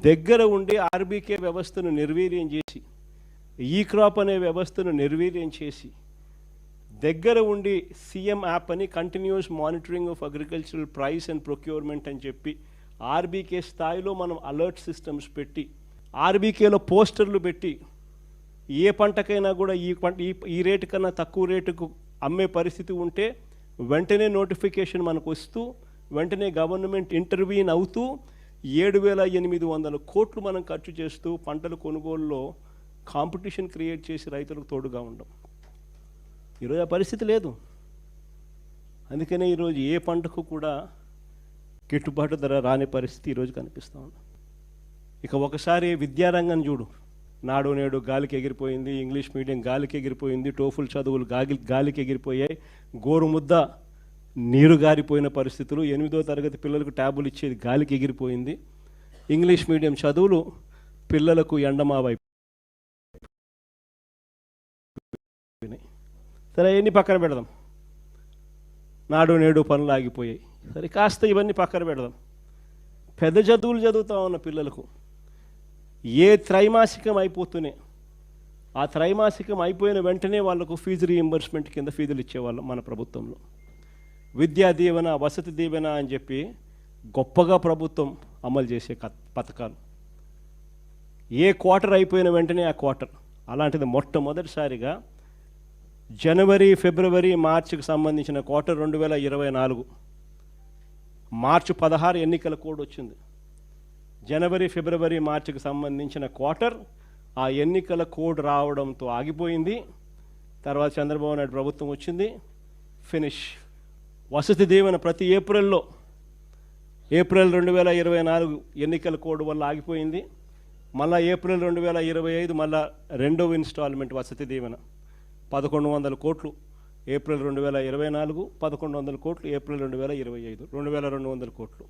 దగ్గర ఉండి ఆర్బీకే వ్యవస్థను నిర్వీర్యం చేసి, ఈ క్రాప్ అనే వ్యవస్థను నిర్వీర్యం చేసి, దగ్గర ఉండి సీఎం యాప్ అని continuous monitoring of agricultural price and procurement అని చెప్పి ఆర్బీకే స్థాయిలో మనం అలర్ట్ సిస్టమ్స్ పెట్టి, ఆర్బీకేలో పోస్టర్లు పెట్టి, ఏ పంటకైనా కూడా ఈ రేటు కన్నా తక్కువ రేటుకు అమ్మే పరిస్థితి ఉంటే వెంటనే నోటిఫికేషన్ మనకు వస్తూ, వెంటనే గవర్నమెంట్ ఇంటర్వ్యూన్ అవుతూ 7,800 కోట్లు మనం ఖర్చు చేస్తూ పంటల కొనుగోలులో కాంపిటీషన్ క్రియేట్ చేసి రైతులకు తోడుగా ఉండం. ఈరోజు ఆ పరిస్థితి లేదు. అందుకనే ఈరోజు ఏ పంటకు కూడా గిట్టుబాటు ధర రాని పరిస్థితి ఈరోజు కనిపిస్తూ ఉంది. ఇక ఒకసారి విద్యారంగం చూడు, నాడు నేడు గాలికి ఎగిరిపోయింది, ఇంగ్లీష్ మీడియం గాలికి ఎగిరిపోయింది, టోఫుల్ చదువులు గాలికి ఎగిరిపోయాయి, గోరుముద్ద నీరు గారిపోయిన పరిస్థితులు, 8వ తరగతి పిల్లలకు ట్యాబులు ఇచ్చేది గాలికి ఎగిరిపోయింది, ఇంగ్లీష్ మీడియం చదువులు పిల్లలకు ఎండమావైపోయినాయి. సరే, ఇవన్నీ పక్కన పెడదాం. నాడు నేడు పనులు ఆగిపోయాయి. సరే, కాస్త ఇవన్నీ పక్కన పెడదాం. పెద్ద చదువులు చదువుతా ఉన్న పిల్లలకు ఏ త్రైమాసికం అయిపోతూనే, ఆ త్రైమాసికం అయిపోయిన వెంటనే వాళ్ళకు ఫీజు రీయింబర్స్మెంట్ కింద ఫీజులు ఇచ్చేవాళ్ళం మన ప్రభుత్వంలో. విద్యా దీవెన, వసతి దీవెన అని చెప్పి గొప్పగా ప్రభుత్వం అమలు చేసే పథకాలు. ఏ క్వార్టర్ అయిపోయిన వెంటనే ఆ క్వార్టర్. అలాంటిది మొట్టమొదటిసారిగా జనవరి, ఫిబ్రవరి, మార్చికి సంబంధించిన క్వార్టర్ 2024 మార్చి 16 ఎన్నికల కోడ్ వచ్చింది. జనవరి, ఫిబ్రవరి, మార్చికి సంబంధించిన క్వార్టర్ ఆ ఎన్నికల కోడ్ రావడంతో ఆగిపోయింది. తర్వాత చంద్రబాబు నాయుడు ప్రభుత్వం వచ్చింది, ఫినిష్. వసతి దీవెన ప్రతి ఏప్రిల్ 2024 ఎన్నికల కోడ్ వల్ల ఆగిపోయింది. మళ్ళీ ఏప్రిల్ 2025 మళ్ళా రెండవ ఇన్స్టాల్మెంట్ వసతి దీవెన 1,100 కోట్లు ఏప్రిల్ 2024, 1,100 కోట్లు ఏప్రిల్ 2025, 2,200 కోట్లు.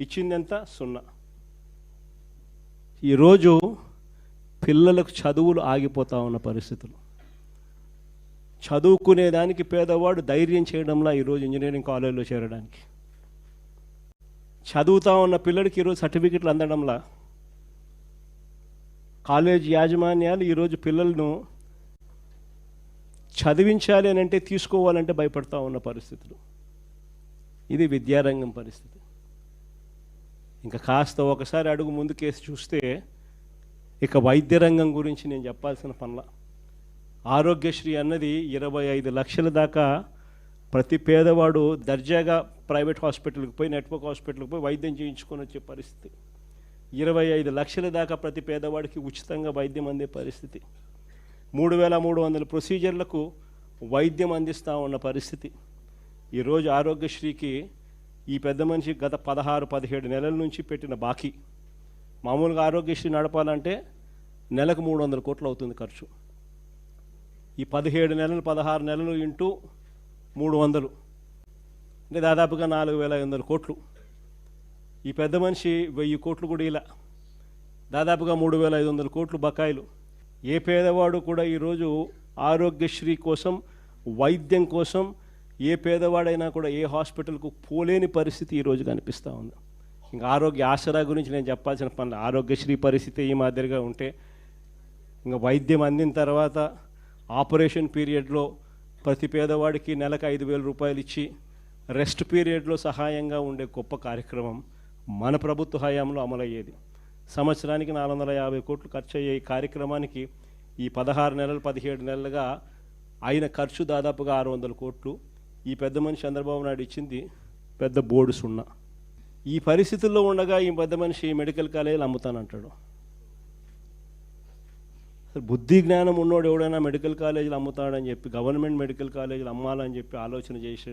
ఇచ్చిందంతా 0. ఈరోజు పిల్లలకు చదువులు ఆగిపోతూ ఉన్న పరిస్థితులు. చదువుకునేదానికి పేదవాడు ధైర్యం చేయడంలా ఈరోజు ఇంజనీరింగ్ కాలేజీలో చేరడానికి. చదువుతూ ఉన్న పిల్లడికి ఈరోజు సర్టిఫికెట్లు అందడంలా. కాలేజ్ యాజమాన్యాలు ఈరోజు పిల్లలను చదివించాలి అని అంటే, తీసుకోవాలంటే భయపడతా ఉన్న పరిస్థితులు. ఇది విద్యారంగం పరిస్థితి. ఇంకా కాస్త ఒకసారి అడుగు ముందుకేసి చూస్తే, ఇక వైద్య రంగం గురించి నేను చెప్పాల్సిన పనుల. ఆరోగ్యశ్రీ అన్నది 25 లక్షల దాకా ప్రతి పేదవాడు దర్జాగా ప్రైవేట్ హాస్పిటల్కి పోయి, నెట్వర్క్ హాస్పిటల్కి పోయి వైద్యం చేయించుకొని వచ్చే పరిస్థితి. 25 లక్షల దాకా ప్రతి పేదవాడికి ఉచితంగా వైద్యం అందే పరిస్థితి. 3,300 ప్రొసీజర్లకు వైద్యం అందిస్తూ ఉన్న పరిస్థితి. ఈరోజు ఆరోగ్యశ్రీకి ఈ పెద్ద మనిషి గత 16-17 నెలల నుంచి పెట్టిన బాకీ. మామూలుగా ఆరోగ్యశ్రీ నడపాలంటే నెలకు 300 కోట్లు అవుతుంది ఖర్చు. ఈ 17 నెలలు, 16 నెలలు ఇంటూ 300 అంటే దాదాపుగా 4,500 కోట్లు. ఈ పెద్ద మనిషి 1000 కోట్లు కూడా ఇలా, దాదాపుగా 3,500 కోట్లు బకాయిలు. ఏ పేదవాడు కూడా ఈరోజు ఆరోగ్యశ్రీ కోసం, వైద్యం కోసం ఏ పేదవాడైనా కూడా ఏ హాస్పిటల్కు పోలేని పరిస్థితి ఈరోజు కనిపిస్తూ ఉంది. ఇంకా ఆరోగ్య ఆసరా గురించి నేను చెప్పాల్సిన పనులు. ఆరోగ్యశ్రీ పరిస్థితి ఈ మాదిరిగా ఉంటే, ఇంకా వైద్యం అందిన తర్వాత ఆపరేషన్ పీరియడ్లో ప్రతి పేదవాడికి నెలకు 5,000 రూపాయలు ఇచ్చి రెస్ట్ పీరియడ్లో సహాయంగా ఉండే గొప్ప కార్యక్రమం మన ప్రభుత్వ హయాంలో అమలయ్యేది. సంవత్సరానికి 450 కోట్లు ఖర్చు అయ్యే ఈ కార్యక్రమానికి ఈ 16 నెలలు, 17 నెలలుగా అయిన ఖర్చు దాదాపుగా 600 కోట్లు. ఈ పెద్ద మనిషి చంద్రబాబు నాయుడు ఇచ్చింది పెద్ద బోర్డు 0. ఈ పరిస్థితుల్లో ఉండగా ఈ పెద్ద మనిషి మెడికల్ కాలేజీలు అమ్ముతానంటాడు. బుద్ధి జ్ఞానం ఉన్నోడు ఎవడైనా మెడికల్ కాలేజీలు అమ్ముతాడని చెప్పి, గవర్నమెంట్ మెడికల్ కాలేజీలు అమ్మాలని చెప్పి ఆలోచన చేసే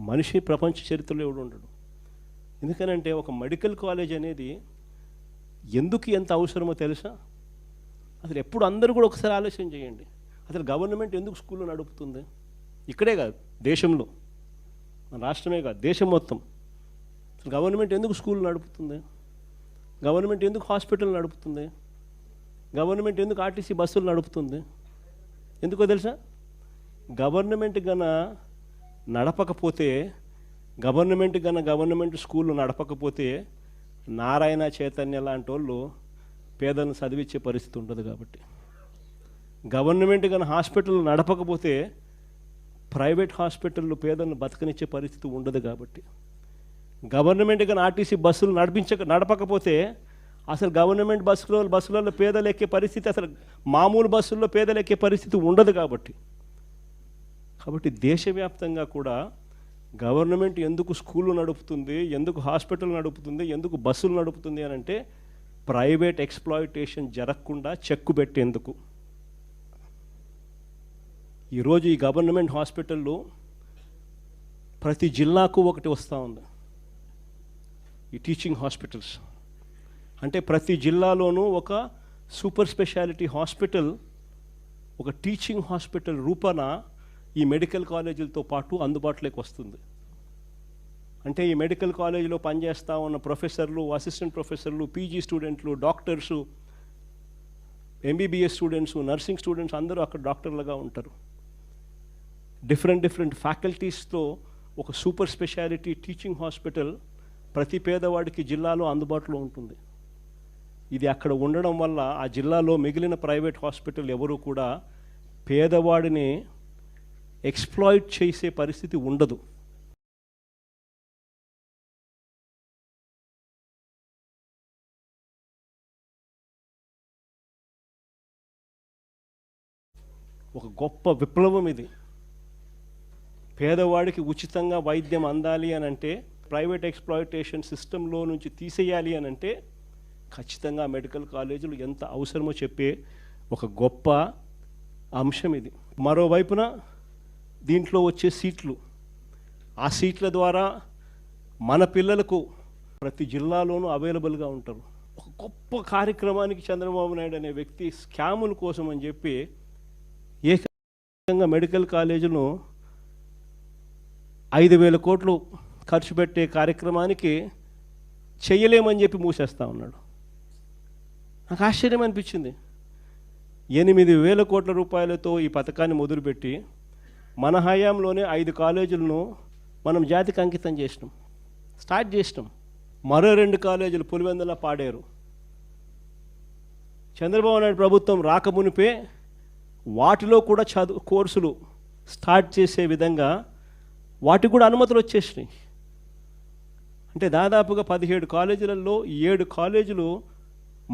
మనిషి ప్రపంచ చరిత్రలో ఎవడు ఉండడు. ఎందుకనంటే ఒక మెడికల్ కాలేజ్ అనేది ఎందుకు ఎంత అవసరమో తెలుసా? అసలు ఎప్పుడు అందరూ కూడా ఒకసారి ఆలోచన చేయండి. అసలు గవర్నమెంట్ ఎందుకు స్కూల్లో నడుపుతుంది? ఇక్కడే కాదు, దేశంలో, మన రాష్ట్రమే కాదు, దేశం మొత్తం. అసలు గవర్నమెంట్ ఎందుకు స్కూల్ నడుపుతుంది? గవర్నమెంట్ ఎందుకు హాస్పిటల్ నడుపుతుంది? గవర్నమెంట్ ఎందుకు ఆర్టీసీ బస్సులు నడుపుతుంది? ఎందుకో తెలుసా? గవర్నమెంట్ నడపకపోతే, గవర్నమెంట్ స్కూళ్ళు నడపకపోతే నారాయణ చైతన్య లాంటి వాళ్ళు పేదలను చదివించే పరిస్థితి ఉండదు. కాబట్టి గవర్నమెంట్ కానీ హాస్పిటల్ నడపకపోతే ప్రైవేట్ హాస్పిటల్లో పేదలను బతకనిచ్చే పరిస్థితి ఉండదు. కాబట్టి గవర్నమెంట్ కానీ ఆర్టీసీ బస్సులు నడపకపోతే అసలు గవర్నమెంట్ బస్సులలో పేదలు ఎక్కే పరిస్థితి, అసలు మామూలు బస్సుల్లో పేదలు ఎక్కే పరిస్థితి ఉండదు. కాబట్టి దేశవ్యాప్తంగా కూడా గవర్నమెంట్ ఎందుకు స్కూళ్ళు నడుపుతుంది, ఎందుకు హాస్పిటల్ నడుపుతుంది, ఎందుకు బస్సులు నడుపుతుంది అని అంటే ప్రైవేట్ ఎక్స్ప్లాయిటేషన్ జరగకుండా చెక్కు పెట్టేందుకు. ఈరోజు ఈ గవర్నమెంట్ హాస్పిటల్లో ప్రతి జిల్లాకు ఒకటి వస్తూ ఉంది. ఈ టీచింగ్ హాస్పిటల్స్ అంటే ప్రతి జిల్లాలోనూ ఒక సూపర్ స్పెషాలిటీ హాస్పిటల్, ఒక టీచింగ్ హాస్పిటల్ రూపాన ఈ మెడికల్ కాలేజీలతో పాటు అందుబాటులోకి వస్తుంది. అంటే ఈ మెడికల్ కాలేజీలో పనిచేస్తూ ఉన్న ప్రొఫెసర్లు, అసిస్టెంట్ ప్రొఫెసర్లు, పీజీ స్టూడెంట్లు, doctors, MBBS students, nursing students అందరూ అక్కడ డాక్టర్లుగా ఉంటారు. డిఫరెంట్ ఫ్యాకల్టీస్తో ఒక సూపర్ స్పెషాలిటీ టీచింగ్ హాస్పిటల్ ప్రతి పేదవాడికి జిల్లాలో అందుబాటులో ఉంటుంది. ఇది అక్కడ ఉండడం వల్ల ఆ జిల్లాలో మిగిలిన ప్రైవేట్ హాస్పిటల్ ఎవరు కూడా పేదవాడిని ఎక్స్ప్లాయిట్ చేసే పరిస్థితి ఉండదు. ఒక గొప్ప విప్లవం ఇది. పేదవాడికి ఉచితంగా వైద్యం అందాలి అని అంటే, ప్రైవేట్ ఎక్స్ప్లాయిటేషన్ సిస్టంలో నుంచి తీసేయాలి అని అంటే ఖచ్చితంగా మెడికల్ కాలేజీలు ఎంత అవసరమో చెప్పే ఒక గొప్ప అంశం ఇది. మరోవైపున దీంట్లో వచ్చే సీట్లు, ఆ సీట్ల ద్వారా మన పిల్లలకు ప్రతి జిల్లాలోనూ అవైలబుల్గా ఉంటారు. ఒక గొప్ప కార్యక్రమానికి చంద్రబాబు నాయుడు అనే వ్యక్తి స్కాముల కోసం అని చెప్పి ఏకంగా మెడికల్ కాలేజీను 5,000 కోట్లు ఖర్చు పెట్టే కార్యక్రమానికి చేయలేమని చెప్పి మూసేస్తూ ఉన్నాడు. నాకు ఆశ్చర్యం అనిపించింది. 8,000 కోట్ల రూపాయలతో ఈ పథకాన్ని మొదలుపెట్టి మన హయాంలోనే 5 కాలేజీలను మనం జాతికి అంకితం స్టార్ట్ చేసినాం. మరో 2 కాలేజీలు పులివెందుల పాడేరు. చంద్రబాబు నాయుడు ప్రభుత్వం రాకమునిపే వాటిలో కూడా కోర్సులు స్టార్ట్ చేసే విధంగా వాటికి కూడా అనుమతులు వచ్చేసినాయి. అంటే దాదాపుగా 17 కాలేజీలలో 7 కాలేజీలు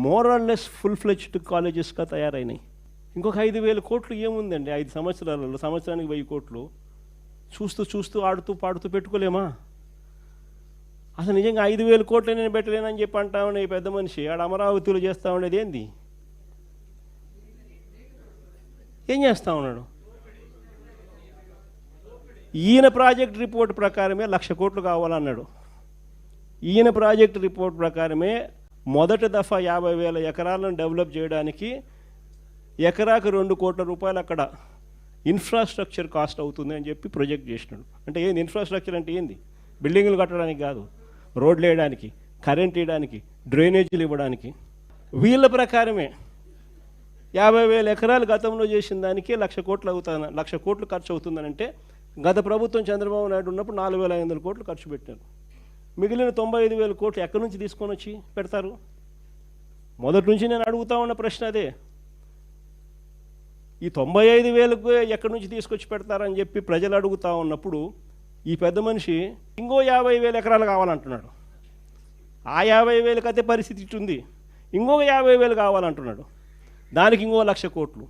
మోరల్లెస్ ఫుల్ ఫ్లెడ్జ్డ్ కాలేజెస్గా తయారైనాయి. ఇంకొక 5,000 కోట్లు ఏముందండి 5 సంవత్సరాలలో? సంవత్సరానికి 1000 కోట్లు చూస్తూ ఆడుతూ పాడుతూ పెట్టుకోలేమా? అసలు నిజంగా 5,000 కోట్లు నేను పెట్టలేనని చెప్పి అంటా ఉండే ఈ పెద్ద మనిషి ఆడ అమరావతిలో చేస్తూ ఉండేది ఏంది? ఏం చేస్తూ ఉన్నాడు? ఈయన ప్రాజెక్ట్ రిపోర్ట్ ప్రకారమే 1,00,000 కోట్లు కావాలన్నాడు. ఈయన ప్రాజెక్ట్ రిపోర్ట్ ప్రకారమే మొదటి దఫా 50,000 ఎకరాలను డెవలప్ చేయడానికి ఎకరాకు 2 కోట్ల రూపాయలు అక్కడ ఇన్ఫ్రాస్ట్రక్చర్ కాస్ట్ అవుతుంది అని చెప్పి ప్రొజెక్ట్ చేసినాడు. అంటే ఏంది ఇన్ఫ్రాస్ట్రక్చర్ అంటే ఏంది? బిల్డింగులు కట్టడానికి కాదు, రోడ్లు వేయడానికి, కరెంట్ వేయడానికి, డ్రైనేజీలు ఇవ్వడానికి. వీళ్ళ ప్రకారమే 50,000 ఎకరాలు గతంలో చేసిన దానికి 1,00,000 కోట్లు 1,00,000 కోట్లు ఖర్చు అవుతుందనంటే గత ప్రభుత్వం చంద్రబాబు నాయుడు ఉన్నప్పుడు 4,500 కోట్లు ఖర్చు పెట్టారు. మిగిలిన 95,000 కోట్లు ఎక్కడి నుంచి తీసుకొని వచ్చి పెడతారు? మొదటి నుంచి నేను అడుగుతా ఉన్న ప్రశ్న అదే. ఈ 95,000 ఎక్కడి నుంచి తీసుకొచ్చి పెడతారని చెప్పి ప్రజలు అడుగుతూ ఉన్నప్పుడు ఈ పెద్ద మనిషి ఇంకో 50,000 ఎకరాలు కావాలంటున్నాడు. ఆ 50,000 అదే పరిస్థితి ఇట్టుంది. ఇంకొక 50,000 కావాలంటున్నాడు. దానికి ఇంకో 1,00,000 కోట్లు.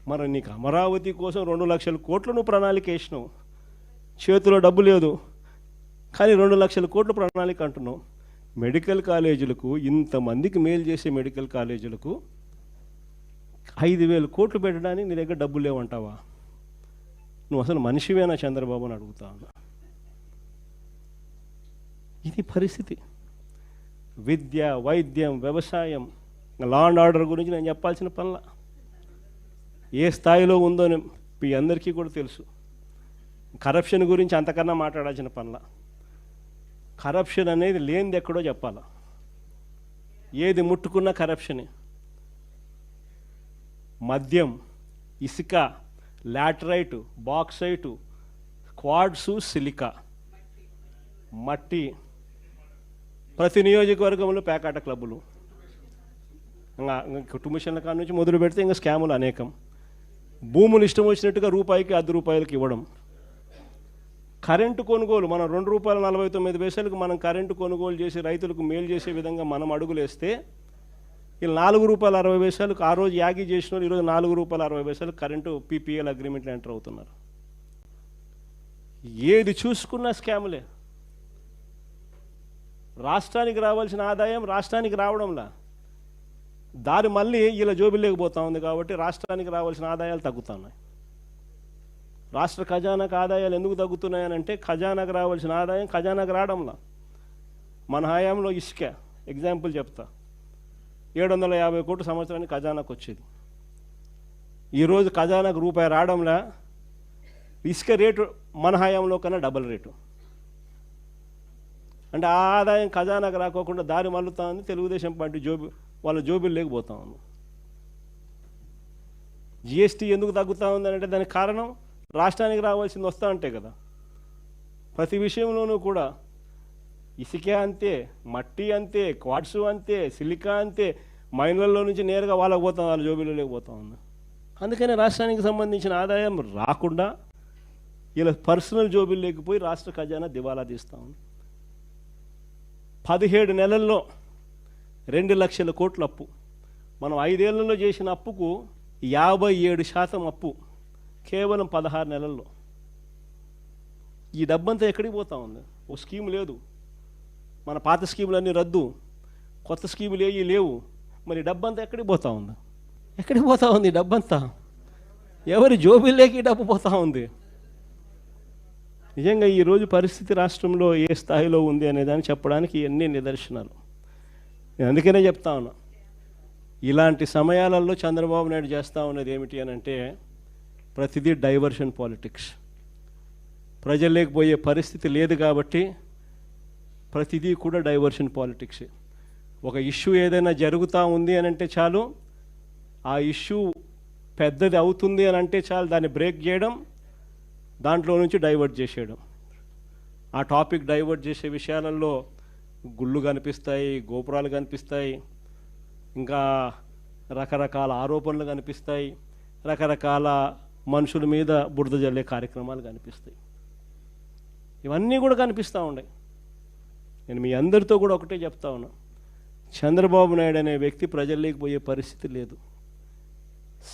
మరి నీకు అమరావతి కోసం 2,00,000 కోట్లు నువ్వు ప్రణాళిక వేసినావు. చేతిలో డబ్బు లేదు కానీ 2,00,000 కోట్ల ప్రణాళిక అంటున్నావు. మెడికల్ కాలేజీలకు, ఇంతమందికి మేలు చేసే మెడికల్ కాలేజీలకు 5,000 కోట్లు పెట్టడానికి నీ దగ్గర డబ్బులు లేవంటావా? నువ్వు అసలు మనిషివేనా చంద్రబాబు అని అడుగుతా ఉన్నా. ఇది పరిస్థితి. విద్య, వైద్యం, వ్యవసాయం, లా అండ్ ఆర్డర్ గురించి నేను చెప్పాల్సిన పనుల ఏ స్థాయిలో ఉందో మీ అందరికీ కూడా తెలుసు. కరప్షన్ గురించి అంతకన్నా మాట్లాడాల్సిన పనుల. కరప్షన్ అనేది లేనిది ఎక్కడో చెప్పాలా. ఏది ముట్టుకున్నా కరప్షనే. మద్యం, ఇసుక, లాటరైటు, బాక్సైటు, క్వాడ్సు, సిలికా, మట్టి, ప్రతి నియోజకవర్గంలో పేకాట క్లబ్బులు, ఇంకా కుటుంబిషన్ల కాడ నుంచి మొదలు పెడితే ఇంకా స్కాములు అనేకం. భూములు ఇష్టం వచ్చినట్టుగా రూపాయికి ₹10 ఇవ్వడం. కరెంటు కొనుగోలు మనం ₹2.49 మనం కరెంటు కొనుగోలు చేసి రైతులకు మేలు చేసే విధంగా మనం అడుగులేస్తే వీళ్ళు ₹4.60 ఆ రోజు యాగి చేసిన వాళ్ళు ఈరోజు ₹4.60 కరెంటు PPL అగ్రిమెంట్లు ఎంటర్ అవుతున్నారు. ఏది చూసుకున్నా స్కాములే. రాష్ట్రానికి రావాల్సిన ఆదాయం రాష్ట్రానికి రావడంలా, దారి మళ్ళీ ఇలా జోబిలేకపోతూ ఉంది. కాబట్టి రాష్ట్రానికి రావాల్సిన ఆదాయాలు తగ్గుతున్నాయి. రాష్ట్ర ఖజానాకు ఆదాయాలు ఎందుకు తగ్గుతున్నాయనంటే ఖజానాకు రావాల్సిన ఆదాయం ఖజానాకు రావడంలా. మన హయాంలో ఇసుక ఎగ్జాంపుల్ చెప్తా, 750 కోట్లు సంవత్సరానికి ఖజానాకు వచ్చేది. ఈరోజు ఖజానాకు రూపాయి రావడంలా, ఇసుక రేటు మన హయాంలో కన్నా డబల్ రేటు. అంటే ఆ ఆదాయం ఖజానాకు రాకోకుండా దారి మళ్ళుతా ఉంది. తెలుగుదేశం పార్టీ వాళ్ళ జోబులు లేకపోతా ఉంది. GST ఎందుకు తగ్గుతూ ఉందంటే దానికి కారణం రాష్ట్రానికి రావాల్సింది వస్తూ ఉంటే కదా. ప్రతి విషయంలోనూ కూడా ఇసుకే అంతే, మట్టి అంతే, క్వార్ట్స్ అంతే, సిలికా అంతే, మైన్లలో నుంచి నేరుగా వాళ్ళకి పోతాం, వాళ్ళ జోబీలో లేకపోతా ఉంది. అందుకని రాష్ట్రానికి సంబంధించిన ఆదాయం రాకుండా ఇలా పర్సనల్ జోబీలు లేకపోయి రాష్ట్ర ఖజానా దివాలా తీస్తూ ఉంది. 17 నెలల్లో 2 లక్షల కోట్ల అప్పు. మనం 5 ఏళ్లలో చేసిన అప్పుకు 57% అప్పు కేవలం 16 నెలల్లో. ఈ డబ్బంతా ఎక్కడికి పోతా ఉంది? ఓ స్కీమ్ లేదు, మన పాత స్కీములన్నీ రద్దు, కొత్త స్కీములు ఏవి లేవు. మరి డబ్బంతా ఎక్కడికి పోతా ఉంది? ఎక్కడికి పోతా ఉంది డబ్బంతా? ఎవరి జోబీల్లోకి డబ్బు పోతా ఉంది? నిజంగా ఈరోజు పరిస్థితి రాష్ట్రంలో ఏ స్థాయిలో ఉంది అనేదాన్ని చెప్పడానికి ఎన్ని నిదర్శనాలు. నేను అందుకనే చెప్తా ఉన్నా, ఇలాంటి సమయాలలో చంద్రబాబు నాయుడు చేస్తూ ఉన్నది ఏమిటి అని అంటే ప్రతిదీ డైవర్షన్ పాలిటిక్స్. ప్రజల్లోకి పోయే పరిస్థితి లేదు కాబట్టి ప్రతిదీ కూడా డైవర్షన్ పాలిటిక్స్. ఒక ఇష్యూ ఏదైనా జరుగుతూ ఉంది అని అంటే చాలు, ఆ ఇష్యూ పెద్దది అవుతుంది అని అంటే చాలు దాన్ని బ్రేక్ చేయడం, దాంట్లో నుంచి డైవర్ట్ చేసేయడం. ఆ టాపిక్ డైవర్ట్ చేసే విషయాలలో గుళ్ళు కనిపిస్తాయి, గోపురాలు కనిపిస్తాయి, ఇంకా రకరకాల ఆరోపణలు కనిపిస్తాయి, రకరకాల మనుషుల మీద బురద జల్లే కార్యక్రమాలు కనిపిస్తాయి. ఇవన్నీ కూడా కనిపిస్తూ ఉన్నాయి. నేను మీ అందరితో కూడా ఒకటే చెప్తా ఉన్నా, చంద్రబాబు నాయుడు అనే వ్యక్తి ప్రజల్లోకి పోయే పరిస్థితి లేదు.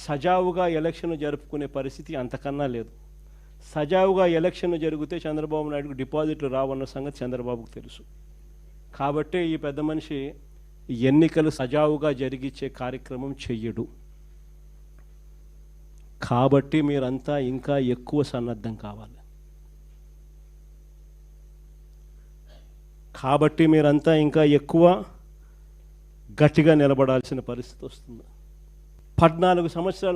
సజావుగా ఎలక్షన్ జరుపుకునే పరిస్థితి అంతకన్నా లేదు. సజావుగా ఎలక్షన్ జరిగితే చంద్రబాబు నాయుడుకు డిపాజిట్లు రావన్న సంగతి చంద్రబాబుకు తెలుసు. కాబట్టే ఈ పెద్ద మనిషి ఎన్నికలు సజావుగా జరిగించే కార్యక్రమం చెయ్యడు. కాబట్టి మీరంతా ఇంకా ఎక్కువ సన్నద్ధం కావాలి. కాబట్టి మీరంతా ఇంకా ఎక్కువ గట్టిగా నిలబడాల్సిన పరిస్థితి వస్తుంది. 14 సంవత్సరాల